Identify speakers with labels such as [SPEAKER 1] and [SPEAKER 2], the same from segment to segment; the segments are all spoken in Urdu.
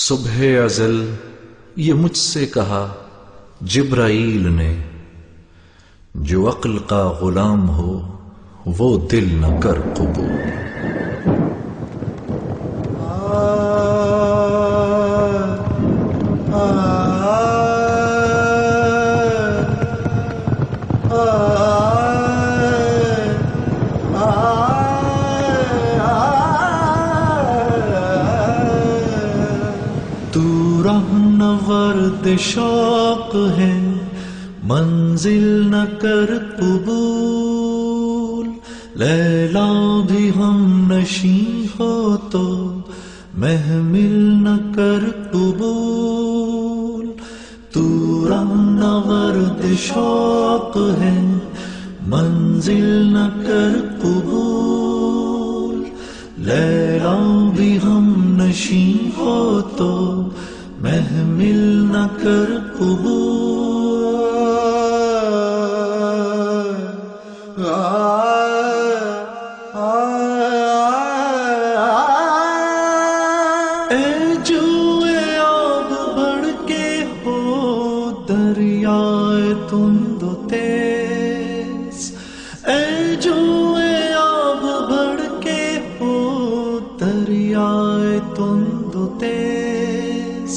[SPEAKER 1] صبح ازل یہ مجھ سے کہا جبرائیل نے، جو عقل کا غلام ہو وہ دل نہ کر قبول۔
[SPEAKER 2] رہنورد شوق ہے منزل نہ کر قبول، لیلا بھی ہم نشیں ہو تو محمل نہ کر قبول۔ تو رہنورد شوق ہے منزل نہ کر قبول، لیلا بھی ہم نشیں ہو تو محمل نہ کر قبول۔ اے جوئے آب بڑھ کے ہو دریائے تند و تیز، اے جوئے آب بڑھ کے ہو دریائے تند و تیز،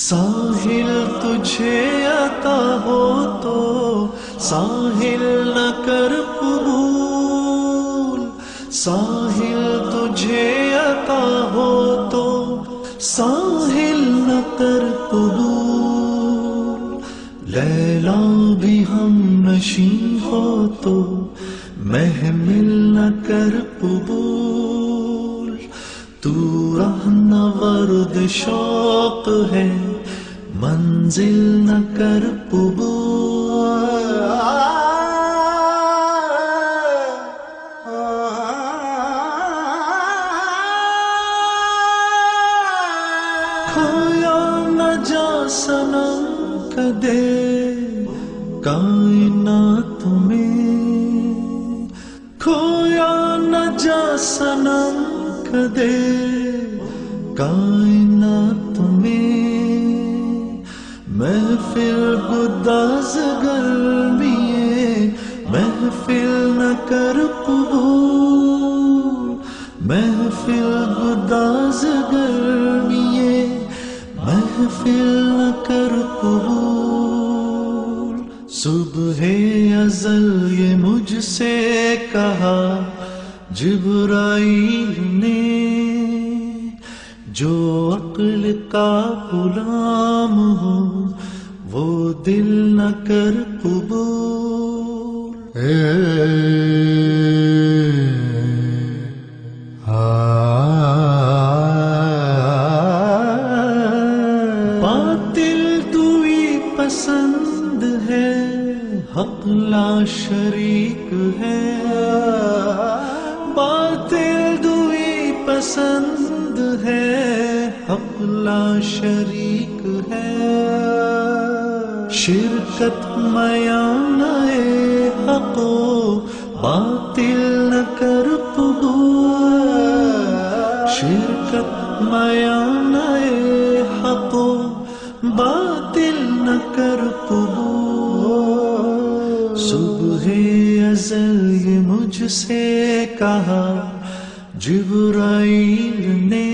[SPEAKER 2] ساحل تجھے عطا ہو تو ساحل نہ کر قبول، ساحل تجھے عطا ہو تو ساحل نہ کر قبول، لیلا بھی ہم نشیں ہو تو محمل نہ کر قبول۔ تو رہنورد شوق ہے منزل نہ کر قبول۔ کھویا نہ جا صنم کدے کائنات میں، کھویا نہ جا صنم کدے کائنات میں، محفل گداز گرمیے محفل نہ کر قبول، محفل گداز گرمیے محفل نہ کر قبول۔ صبح ازل یہ مجھ سے کہا جبرائیل نے، جو عقل کا غلام ہو وہ دل نہ کر قبول۔ باطل دوئی پسند ہے حق لا شریک ہے، باطل دوئی پسند ہے حق لا شریک ہے، شرکت میانہ حق و باطل نہ کر قبول، شرکت میانہ حق و باطل نہ کر قبول۔ صبح ازل یہ مجھ سے کہا جبرائیل نے،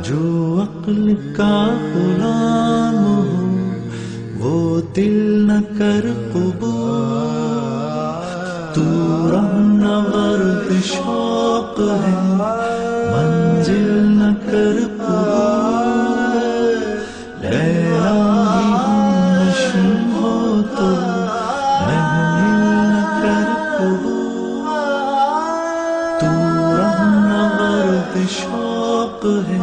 [SPEAKER 2] جو عقل کا غلام ہو وہ دل نہ کر قبول۔ تو رہنورد شوق ہے منزل نہ کر قبول، لیلا بھی ہم نشیں ہو تو محمل نہ کر قبول۔ تو رہنورد شوق ہے